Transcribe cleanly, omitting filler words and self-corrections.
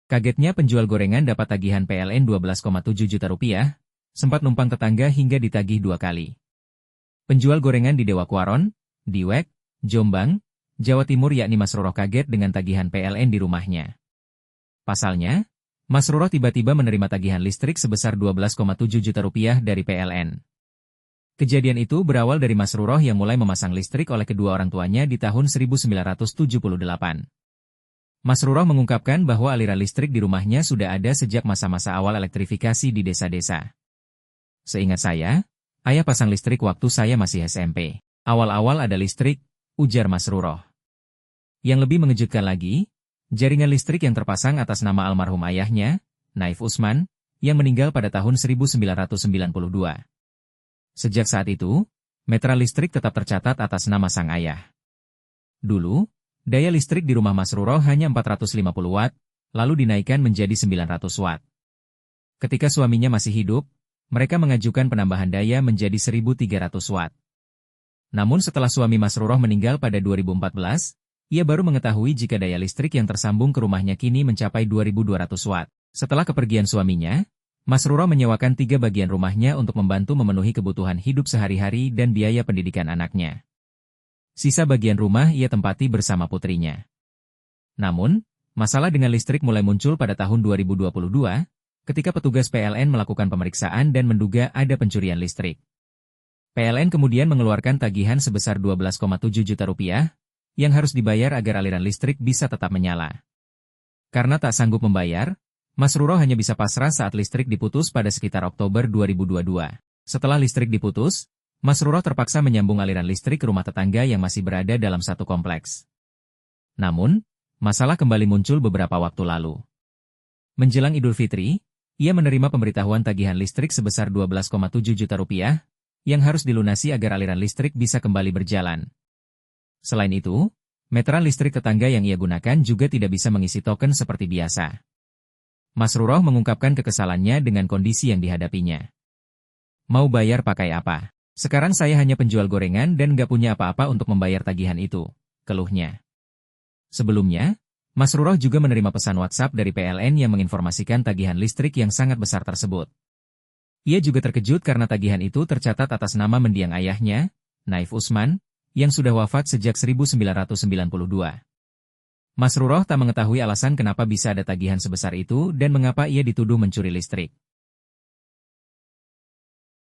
Kagetnya penjual gorengan dapat tagihan PLN 12,7 juta rupiah, sempat numpang tetangga hingga ditagih 2 kali. Penjual gorengan di Dewa Kuaron, Diwek, Jombang, Jawa Timur yakni Mas Roroh kaget dengan tagihan PLN di rumahnya. Pasalnya, Mas Roroh tiba-tiba menerima tagihan listrik sebesar 12,7 juta rupiah dari PLN. Kejadian itu berawal dari Mas Roroh yang mulai memasang listrik oleh kedua orang tuanya di tahun 1978. Mas Roroh mengungkapkan bahwa aliran listrik di rumahnya sudah ada sejak masa-masa awal elektrifikasi di desa-desa. Seingat saya, ayah pasang listrik waktu saya masih SMP. Awal-awal ada listrik, ujar Mas Roroh. Yang lebih mengejutkan lagi, jaringan listrik yang terpasang atas nama almarhum ayahnya, Naif Usman, yang meninggal pada tahun 1992. Sejak saat itu, metra listrik tetap tercatat atas nama sang ayah. Dulu, daya listrik di rumah Mas Roroh hanya 450 watt, lalu dinaikkan menjadi 900 watt. Ketika suaminya masih hidup, mereka mengajukan penambahan daya menjadi 1300 watt. Namun setelah suami Mas Roroh meninggal pada 2014, ia baru mengetahui jika daya listrik yang tersambung ke rumahnya kini mencapai 2200 watt. Setelah kepergian suaminya, Mas Roroh menyewakan 3 bagian rumahnya untuk membantu memenuhi kebutuhan hidup sehari-hari dan biaya pendidikan anaknya. Sisa bagian rumah ia tempati bersama putrinya. Namun, masalah dengan listrik mulai muncul pada tahun 2022, ketika petugas PLN melakukan pemeriksaan dan menduga ada pencurian listrik. PLN kemudian mengeluarkan tagihan sebesar 12,7 juta rupiah, yang harus dibayar agar aliran listrik bisa tetap menyala. Karena tak sanggup membayar, Mas Roroh hanya bisa pasrah saat listrik diputus pada sekitar Oktober 2022. Setelah listrik diputus, Mas Roroh terpaksa menyambung aliran listrik ke rumah tetangga yang masih berada dalam satu kompleks. Namun, masalah kembali muncul beberapa waktu lalu. Menjelang Idul Fitri, ia menerima pemberitahuan tagihan listrik sebesar 12,7 juta rupiah, yang harus dilunasi agar aliran listrik bisa kembali berjalan. Selain itu, meteran listrik tetangga yang ia gunakan juga tidak bisa mengisi token seperti biasa. Mas Roroh mengungkapkan kekesalannya dengan kondisi yang dihadapinya. Mau bayar pakai apa? Sekarang saya hanya penjual gorengan dan nggak punya apa-apa untuk membayar tagihan itu, keluhnya. Sebelumnya, Mas Roroh juga menerima pesan WhatsApp dari PLN yang menginformasikan tagihan listrik yang sangat besar tersebut. Ia juga terkejut karena tagihan itu tercatat atas nama mendiang ayahnya, Naif Usman, yang sudah wafat sejak 1992. Mas Roroh tak mengetahui alasan kenapa bisa ada tagihan sebesar itu dan mengapa ia dituduh mencuri listrik.